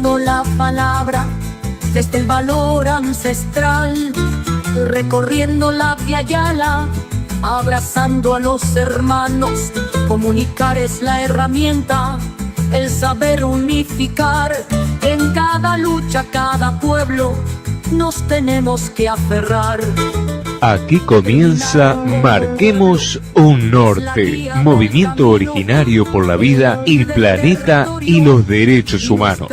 la palabra desde el valor ancestral, recorriendo la Via Yala, abrazando a los hermanos. Comunicar es la herramienta, el saber unificar. En cada lucha, cada pueblo, nos tenemos que aferrar. Aquí comienza Marquemos un Norte, movimiento originario por la vida, el planeta y los derechos humanos.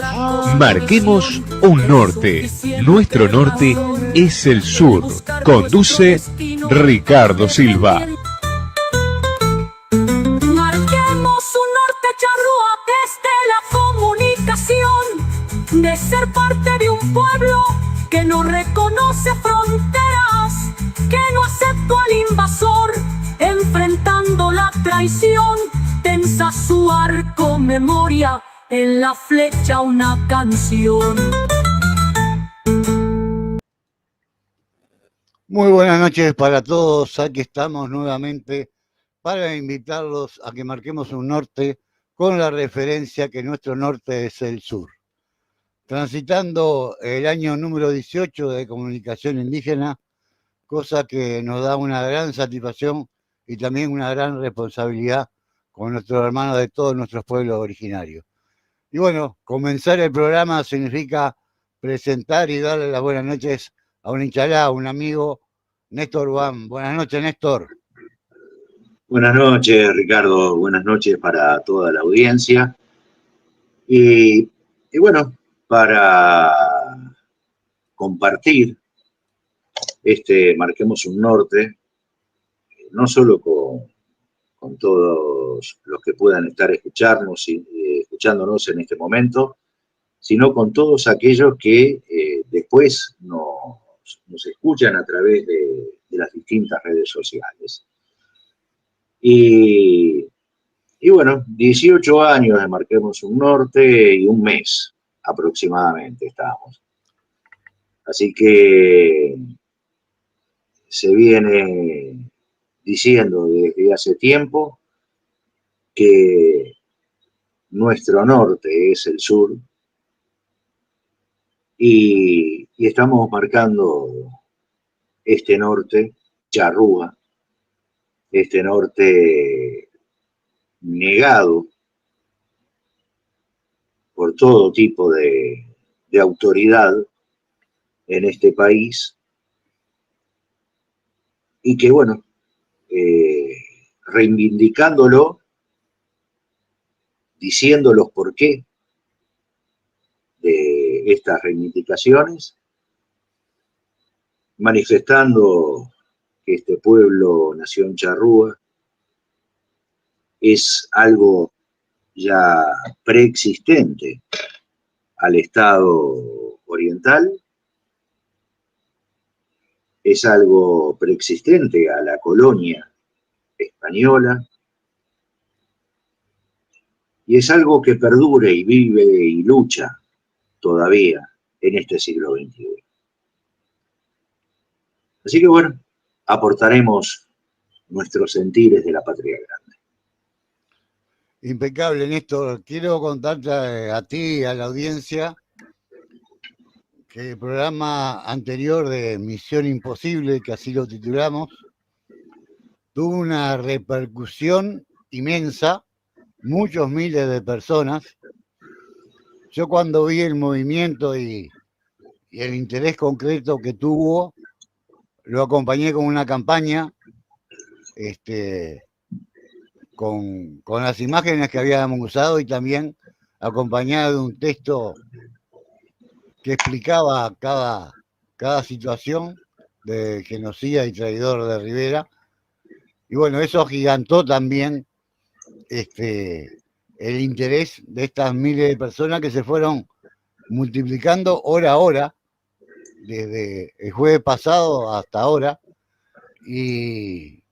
Marquemos un Norte, nuestro norte es el sur. Conduce Ricardo Silva. Marquemos un norte charrúa desde la comunicación, de ser parte de un pueblo que no reconoce fronteras, que no aceptó al invasor, enfrentando la traición. Tensa su arco memoria, en la flecha una canción. Muy buenas noches para todos, aquí estamos nuevamente para invitarlos a que marquemos un norte con la referencia que nuestro norte es el sur. Transitando el año número 18 de comunicación indígena, cosa que nos da una gran satisfacción y también una gran responsabilidad con nuestros hermanos de todos nuestros pueblos originarios. Y bueno, comenzar el programa significa presentar y darle las buenas noches a un inchalá, a un amigo, Néstor Urbán. Buenas noches, Néstor. Buenas noches, Ricardo. Buenas noches para toda la audiencia. Y bueno, para compartir Marquemos un Norte, no solo con todos los que puedan estar escuchándonos en este momento, sino con todos aquellos que después nos escuchan a través de las distintas redes sociales. Y bueno, 18 años de Marquemos un Norte y un mes aproximadamente estamos. Así que se viene diciendo desde hace tiempo que nuestro norte es el sur y estamos marcando este norte charrúa, este norte negado por todo tipo de autoridad en este país y que bueno, reivindicándolo, diciendo los por qué de estas reivindicaciones, manifestando que este pueblo, nación charrúa, es algo ya preexistente al Estado oriental, es algo preexistente a la colonia española, y es algo que perdure y vive y lucha todavía en este siglo XXI. Así que bueno, aportaremos nuestros sentires de la patria grande. Impecable, Néstor. Quiero contarte a ti y a la audiencia que el programa anterior de Misión Imposible, que así lo titulamos, tuvo una repercusión inmensa, muchos miles de personas. Yo cuando vi el movimiento y el interés concreto que tuvo, lo acompañé con una campaña con las imágenes que habíamos usado y también acompañado de un texto que explicaba cada situación de genocida y traidor de Rivera. Y bueno, eso agigantó también el interés de estas miles de personas que se fueron multiplicando hora a hora, desde el jueves pasado hasta ahora. Y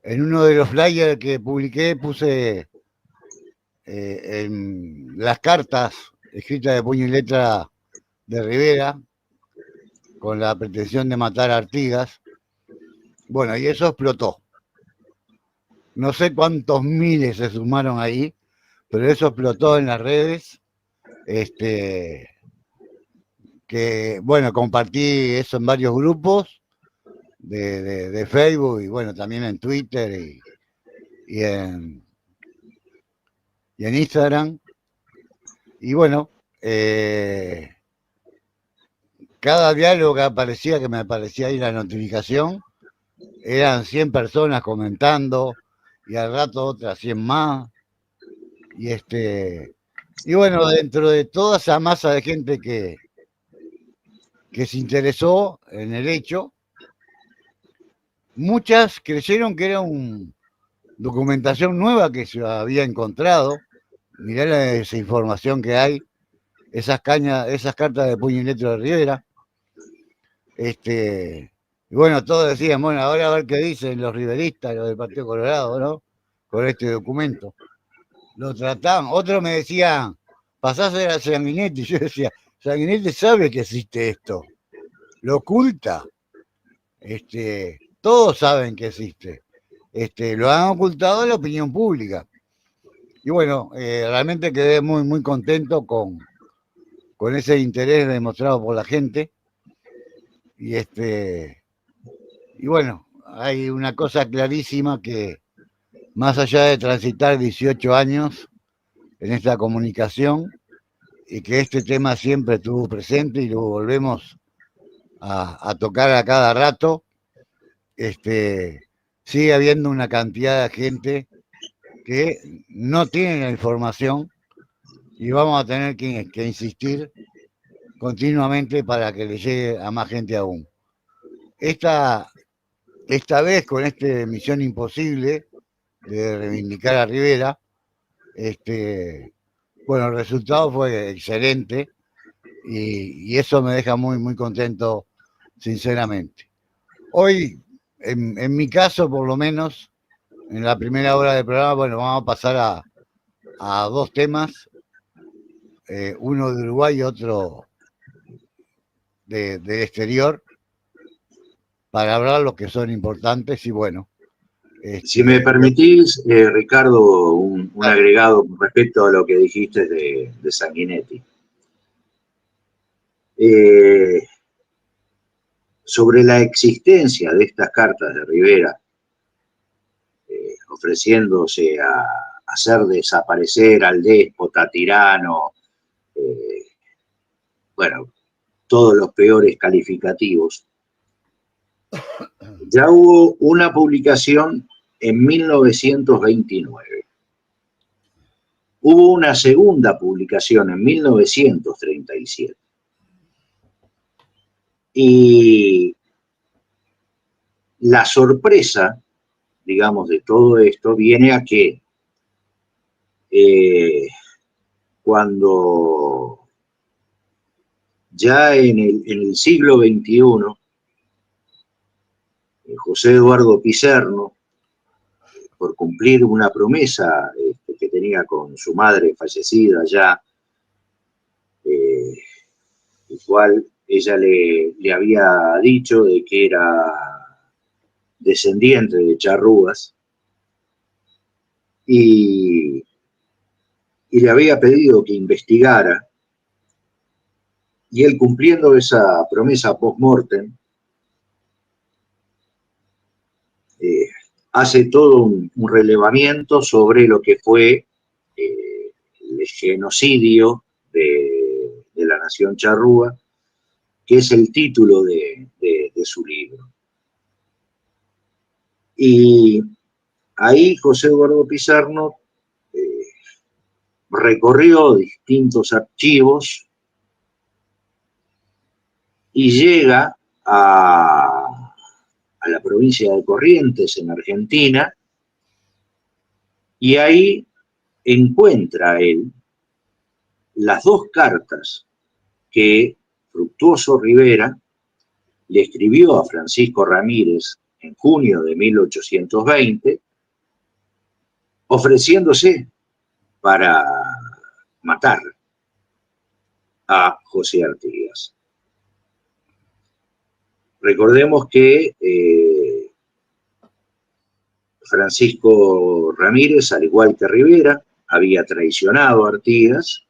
en uno de los flyers que publiqué puse en las cartas escritas de puño y letra de Rivera, con la pretensión de matar a Artigas. Bueno, y eso explotó. No sé cuántos miles se sumaron ahí, pero eso explotó en las redes que bueno, compartí eso en varios grupos de Facebook y bueno, también en Twitter y en Instagram. Y bueno, cada diálogo que aparecía, que me aparecía ahí la notificación, eran 100 personas comentando y al rato otras 100 más. Y y bueno, dentro de toda esa masa de gente que se interesó en el hecho, muchas creyeron que era una documentación nueva que se había encontrado. Mirá la desinformación que hay, esas cartas de puño y letra de Rivera. Y bueno, todos decían, bueno, ahora a ver qué dicen los riveristas, los del Partido Colorado, ¿no? Con este documento. Lo trataban. Otros me decían, pasás a ver a Sanguinetti. Yo decía, Sanguinetti sabe que existe esto. Lo oculta. Todos saben que existe. Lo han ocultado en la opinión pública. Y bueno, realmente quedé muy, muy contento con ese interés demostrado por la gente. Y y bueno, hay una cosa clarísima que más allá de transitar 18 años en esta comunicación y que este tema siempre estuvo presente y lo volvemos a tocar a cada rato, sigue habiendo una cantidad de gente que no tiene la información y vamos a tener que insistir continuamente para que le llegue a más gente aún. Esta vez con esta Misión Imposible de reivindicar a Rivera, bueno, el resultado fue excelente y eso me deja muy, muy contento, sinceramente. Hoy, en mi caso, por lo menos, en la primera hora del programa, bueno, vamos a pasar a dos temas, uno de Uruguay y otro del exterior, para hablar los que son importantes y bueno. Si me permitís, Ricardo, un agregado con respecto a lo que dijiste de Sanguinetti. Sobre la existencia de estas cartas de Rivera, ofreciéndose a hacer desaparecer al déspota, tirano, bueno, todos los peores calificativos. Ya hubo una publicación en 1929. Hubo una segunda publicación en 1937. Y la sorpresa, digamos, de todo esto viene a que cuando ya en el siglo XXI, José Eduardo Pizarno, por cumplir una promesa que tenía con su madre fallecida ya, el cual ella le había dicho de que era descendiente de charrúas, y le había pedido que investigara, y él, cumpliendo esa promesa post-mortem, hace todo un relevamiento sobre lo que fue el genocidio de la nación charrúa, que es el título de su libro. Y ahí José Eduardo Pizarno recorrió distintos archivos y llega a la provincia de Corrientes, en Argentina, y ahí encuentra él las dos cartas que Fructuoso Rivera le escribió a Francisco Ramírez en junio de 1820, ofreciéndose para matar a José Artigas. Recordemos que Francisco Ramírez, al igual que Rivera, había traicionado a Artigas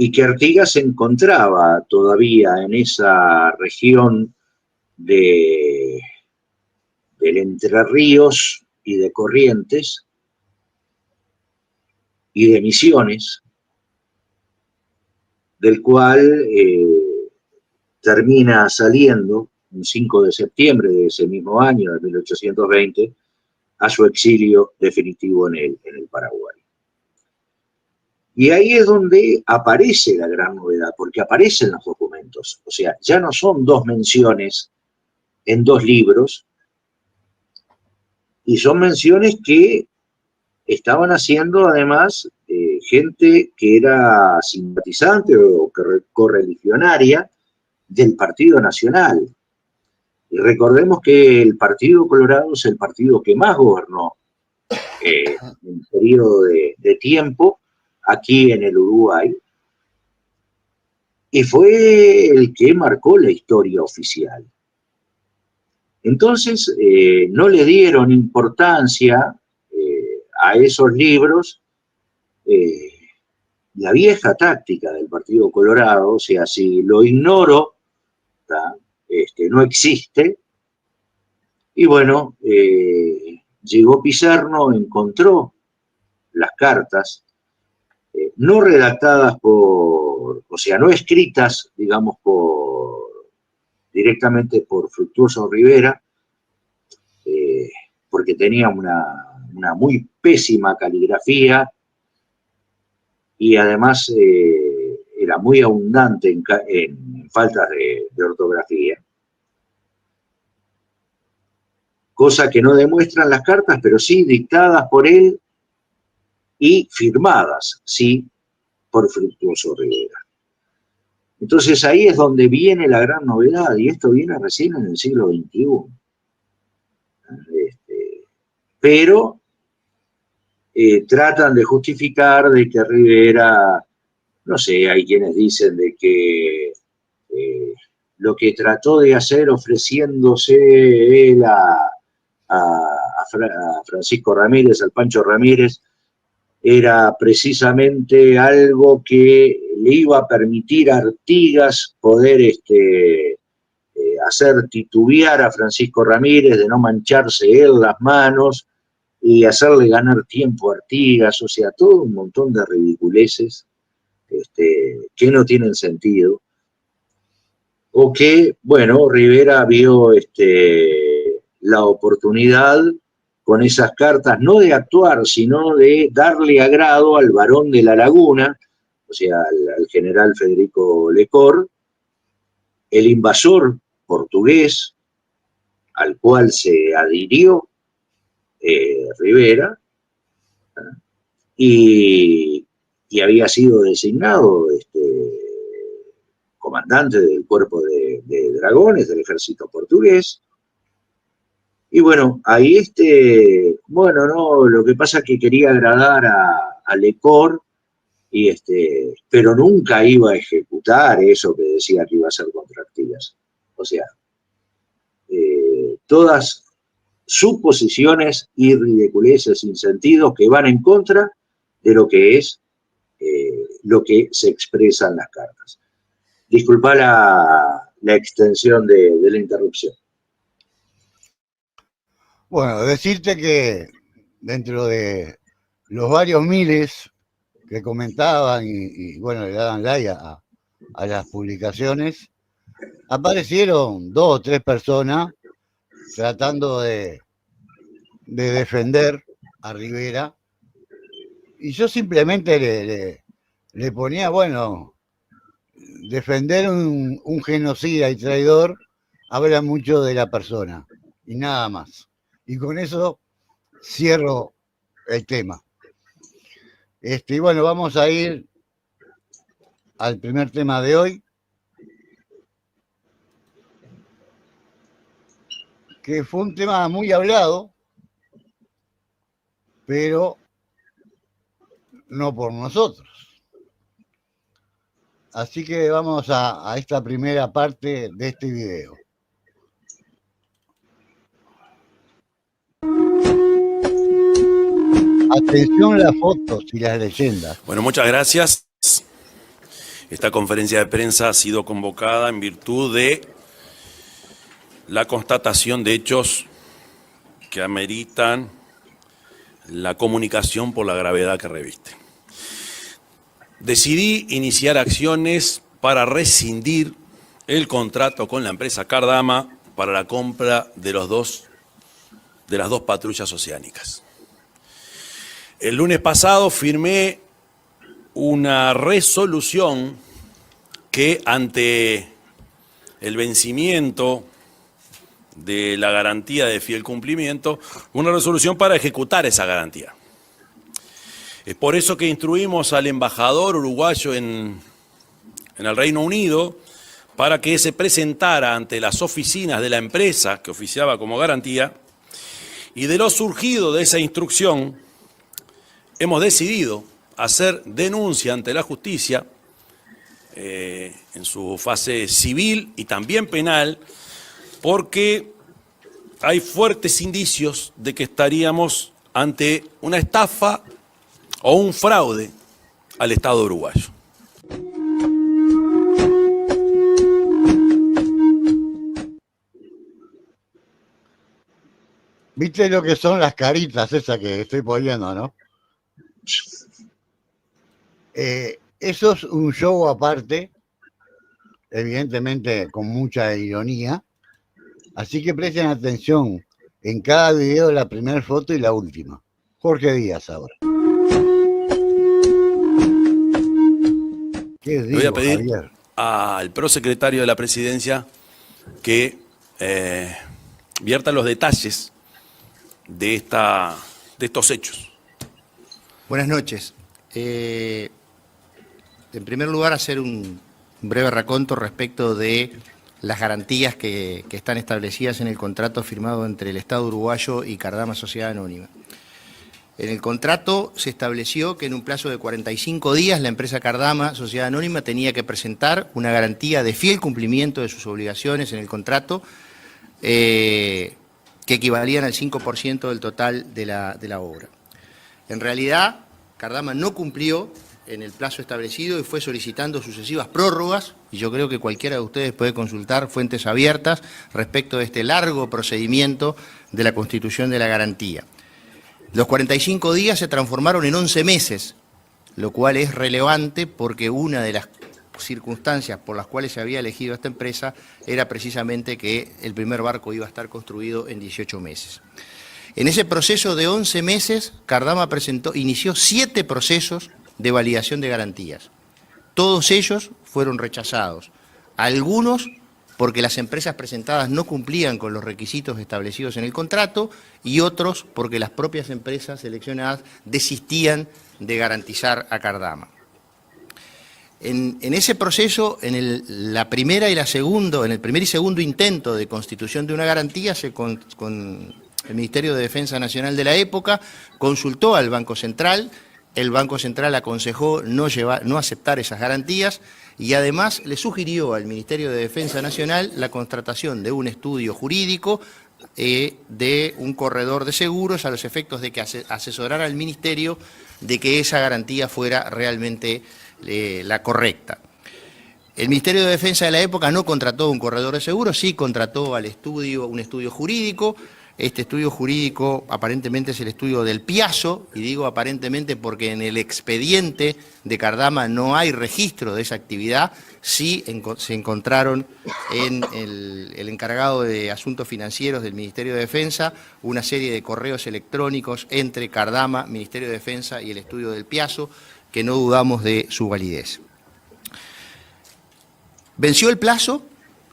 y que Artigas se encontraba todavía en esa región del Entre Ríos y de Corrientes y de Misiones, del cual termina saliendo un 5 de septiembre de ese mismo año, de 1820, a su exilio definitivo en el Paraguay. Y ahí es donde aparece la gran novedad, porque aparecen los documentos. O sea, ya no son 2 menciones en 2 libros, y son menciones que estaban haciendo además gente que era simpatizante o correligionaria del Partido Nacional. Y recordemos que el Partido Colorado es el partido que más gobernó en un periodo de tiempo aquí en el Uruguay, y fue el que marcó la historia oficial. Entonces, no le dieron importancia a esos libros, la vieja táctica del Partido Colorado, o sea, si lo ignoro, no existe. Y bueno, llegó Pizarro, encontró las cartas, no redactadas o sea, no escritas, digamos, directamente por Fructuoso Rivera, porque tenía una muy pésima caligrafía y además era muy abundante en faltas de ortografía. Cosa que no demuestran las cartas, pero sí dictadas por él y firmadas, sí, por Fructuoso Rivera. Entonces ahí es donde viene la gran novedad, y esto viene recién en el siglo XXI. Pero tratan de justificar de que Rivera, no sé, hay quienes dicen de que lo que trató de hacer ofreciéndose él a Francisco Ramírez, al Pancho Ramírez, era precisamente algo que le iba a permitir a Artigas poder hacer titubear a Francisco Ramírez, de no mancharse él las manos y hacerle ganar tiempo a Artigas, o sea, todo un montón de ridiculeces que no tienen sentido, o que, bueno, Rivera vio la oportunidad con esas cartas, no de actuar, sino de darle agrado al barón de la Laguna, o sea, al general Federico Lecor, el invasor portugués, al cual se adhirió Rivera, y había sido designado comandante del cuerpo de dragones del ejército portugués. Y bueno, ahí bueno, no, lo que pasa es que quería agradar a Lecor, pero nunca iba a ejecutar eso que decía que iba a hacer contra Artigas. O sea, todas suposiciones y ridiculeces sin sentido que van en contra de lo que es lo que se expresa en las cartas. Disculpa la extensión de la interrupción. Bueno, decirte que dentro de los varios miles que comentaban y bueno, le daban like a las publicaciones, aparecieron 2 o 3 personas tratando de defender a Rivera, y yo simplemente le ponía, bueno, defender un genocida y traidor habla mucho de la persona, y nada más. Y con eso cierro el tema. Y bueno, vamos a ir al primer tema de hoy, que fue un tema muy hablado, pero no por nosotros. Así que vamos a esta primera parte de este video. Atención a las fotos y las leyendas. Bueno, muchas gracias. Esta conferencia de prensa ha sido convocada en virtud de la constatación de hechos que ameritan la comunicación por la gravedad que reviste. Decidí iniciar acciones para rescindir el contrato con la empresa Cardama para la compra de las dos patrullas oceánicas. El lunes pasado firmé una resolución que, ante el vencimiento de la garantía de fiel cumplimiento, una resolución para ejecutar esa garantía. Es por eso que instruimos al embajador uruguayo en el Reino Unido para que se presentara ante las oficinas de la empresa que oficiaba como garantía, y de lo surgido de esa instrucción hemos decidido hacer denuncia ante la justicia en su fase civil y también penal, porque hay fuertes indicios de que estaríamos ante una estafa o un fraude al Estado uruguayo. ¿Viste lo que son las caritas esas que estoy poniendo, no? Eso es un show aparte, evidentemente con mucha ironía, así que presten atención en cada video, la primera foto y la última. Jorge Díaz ahora. ¿Qué digo, Le voy a pedir Javier? al prosecretario de la Presidencia que vierta los detalles de estos hechos. Buenas noches. En primer lugar, hacer un breve raconto respecto de las garantías que están establecidas en el contrato firmado entre el Estado uruguayo y Cardama Sociedad Anónima. En el contrato se estableció que en un plazo de 45 días la empresa Cardama Sociedad Anónima tenía que presentar una garantía de fiel cumplimiento de sus obligaciones en el contrato, que equivalían al 5% del total de la obra. En realidad, Cardama no cumplió en el plazo establecido y fue solicitando sucesivas prórrogas, y yo creo que cualquiera de ustedes puede consultar fuentes abiertas respecto de este largo procedimiento de la constitución de la garantía. Los 45 días se transformaron en 11 meses, lo cual es relevante porque una de las circunstancias por las cuales se había elegido esta empresa era precisamente que el primer barco iba a estar construido en 18 meses. En ese proceso de 11 meses, Cardama inició 7 procesos de validación de garantías. Todos ellos fueron rechazados. Algunos porque las empresas presentadas no cumplían con los requisitos establecidos en el contrato, y otros porque las propias empresas seleccionadas desistían de garantizar a Cardama. En ese proceso, en el primer y segundo intento de constitución de una garantía, con el Ministerio de Defensa Nacional de la época consultó al Banco Central. El Banco Central aconsejó no aceptar esas garantías y además le sugirió al Ministerio de Defensa Nacional la contratación de un estudio jurídico de un corredor de seguros a los efectos de que asesorara al Ministerio de que esa garantía fuera realmente la correcta. El Ministerio de Defensa de la época no contrató un corredor de seguros, sí contrató un estudio jurídico. Este estudio jurídico aparentemente es el estudio del Piazo, y digo aparentemente porque en el expediente de Cardama no hay registro de esa actividad. Sí se encontraron en el encargado de asuntos financieros del Ministerio de Defensa una serie de correos electrónicos entre Cardama, Ministerio de Defensa y el estudio del Piazo, que no dudamos de su validez. Venció el plazo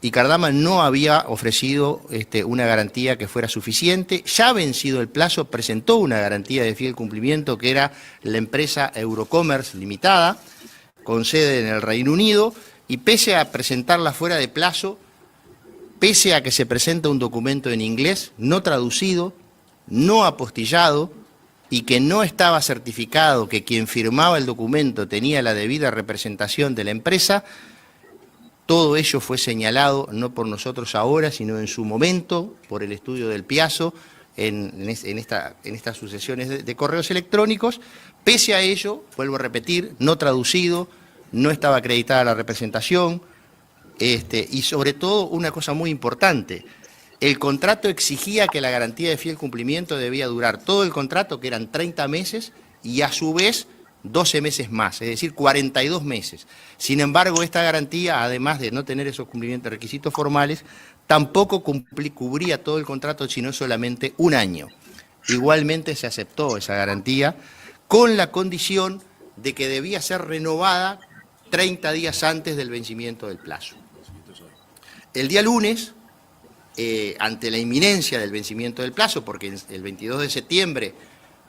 y Cardama no había ofrecido una garantía que fuera suficiente. Ya vencido el plazo, presentó una garantía de fiel cumplimiento, que era la empresa Eurocommerce Limitada, con sede en el Reino Unido, y pese a presentarla fuera de plazo, pese a que se presenta un documento en inglés, no traducido, no apostillado, y que no estaba certificado que quien firmaba el documento tenía la debida representación de la empresa, todo ello fue señalado no por nosotros ahora, sino en su momento, por el estudio del Piazo, en estas sucesiones de correos electrónicos. Pese a ello, vuelvo a repetir, no traducido, no estaba acreditada la representación, y sobre todo una cosa muy importante, el contrato exigía que la garantía de fiel cumplimiento debía durar todo el contrato, que eran 30 meses, y a su vez 12 meses más, es decir, 42 meses. Sin embargo, esta garantía, además de no tener esos cumplimientos requisitos formales, tampoco cubría todo el contrato, sino solamente un año. Igualmente se aceptó esa garantía con la condición de que debía ser renovada 30 días antes del vencimiento del plazo. El día lunes, ante la inminencia del vencimiento del plazo, porque el 22 de septiembre,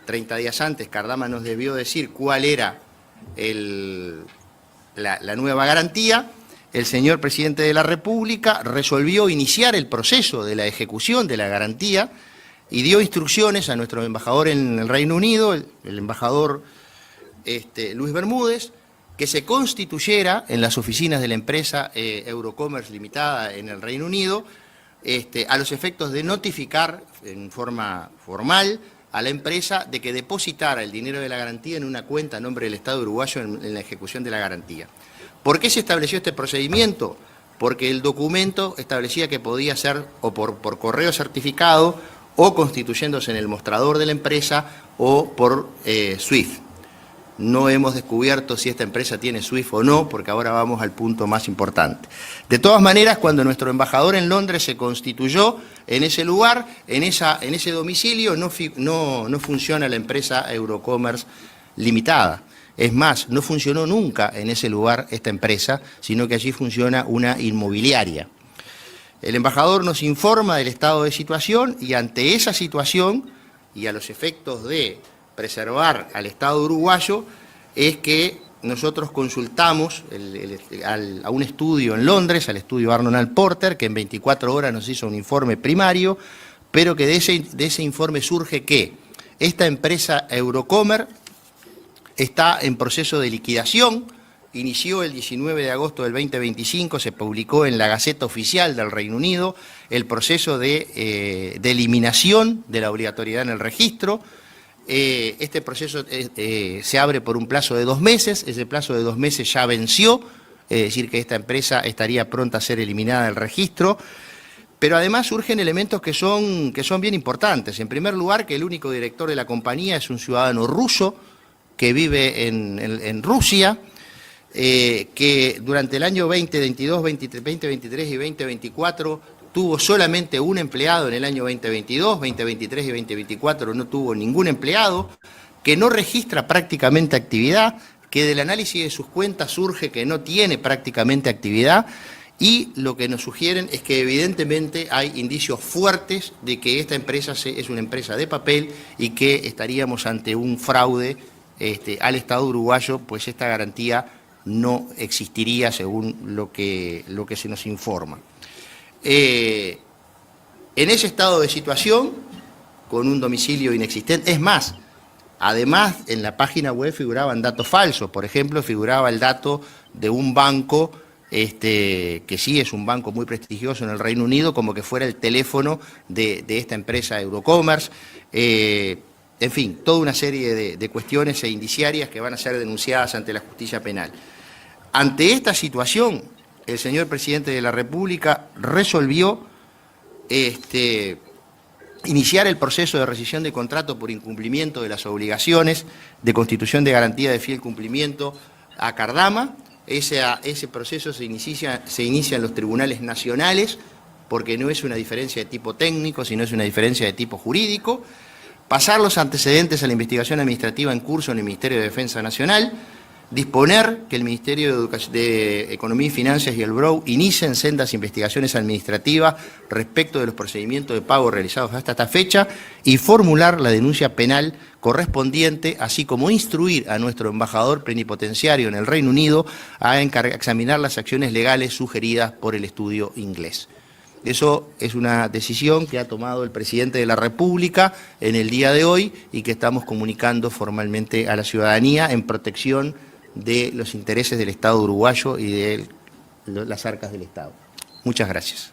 30 días antes, Cardama nos debió decir cuál era la nueva garantía, el señor presidente de la República resolvió iniciar el proceso de la ejecución de la garantía y dio instrucciones a nuestro embajador en el Reino Unido, el embajador Luis Bermúdez, que se constituyera en las oficinas de la empresa Eurocommerce Limitada en el Reino Unido, a los efectos de notificar en forma formal a la empresa de que depositara el dinero de la garantía en una cuenta a nombre del Estado uruguayo en la ejecución de la garantía. ¿Por qué se estableció este procedimiento? Porque el documento establecía que podía ser o por correo certificado o constituyéndose en el mostrador de la empresa o por SWIFT. No hemos descubierto si esta empresa tiene SWIFT o no, porque ahora vamos al punto más importante. De todas maneras, cuando nuestro embajador en Londres se constituyó en ese lugar, en ese domicilio, no funciona la empresa Eurocommerce Limitada. Es más, no funcionó nunca en ese lugar esta empresa, sino que allí funciona una inmobiliaria. El embajador nos informa del estado de situación y ante esa situación y a los efectos de preservar al Estado uruguayo es que nosotros consultamos a un estudio en Londres, al estudio Arnold Porter, que en 24 horas nos hizo un informe primario, pero que de ese informe surge que esta empresa Eurocommerce está en proceso de liquidación, inició el 19 de agosto del 2025, se publicó en la Gaceta Oficial del Reino Unido el proceso de eliminación de la obligatoriedad en el registro. Este proceso se abre por un plazo de 2 meses, ese plazo de 2 meses ya venció, es decir, que esta empresa estaría pronta a ser eliminada del registro, pero además surgen elementos que son bien importantes. En primer lugar, que el único director de la compañía es un ciudadano ruso que vive en Rusia, que durante el año 2022, 2023 y 2024 tuvo solamente un empleado en el año 2022, 2023 y 2024 no tuvo ningún empleado, que no registra prácticamente actividad, que del análisis de sus cuentas surge que no tiene prácticamente actividad, y lo que nos sugieren es que evidentemente hay indicios fuertes de que esta empresa es una empresa de papel y que estaríamos ante un fraude al Estado uruguayo, pues esta garantía no existiría según lo que se nos informa. En ese estado de situación, con un domicilio inexistente, es más, además en la página web figuraban datos falsos, por ejemplo, figuraba el dato de un banco, que sí es un banco muy prestigioso en el Reino Unido, como que fuera el teléfono de esta empresa Eurocommerce, en fin, toda una serie de cuestiones e indiciarias que van a ser denunciadas ante la justicia penal. Ante esta situación, el señor presidente de la República resolvió iniciar el proceso de rescisión de contrato por incumplimiento de las obligaciones de constitución de garantía de fiel cumplimiento a Cardama. Ese proceso se inicia en los tribunales nacionales, porque no es una diferencia de tipo técnico, sino es una diferencia de tipo jurídico. Pasar los antecedentes a la investigación administrativa en curso en el Ministerio de Defensa Nacional, disponer que el Ministerio de Economía y Finanzas y el BROU inicien sendas investigaciones administrativas respecto de los procedimientos de pago realizados hasta esta fecha y formular la denuncia penal correspondiente, así como instruir a nuestro embajador plenipotenciario en el Reino Unido a examinar las acciones legales sugeridas por el estudio inglés. Eso es una decisión que ha tomado el presidente de la República en el día de hoy y que estamos comunicando formalmente a la ciudadanía en protección de los intereses del Estado uruguayo y de las arcas del Estado. Muchas gracias.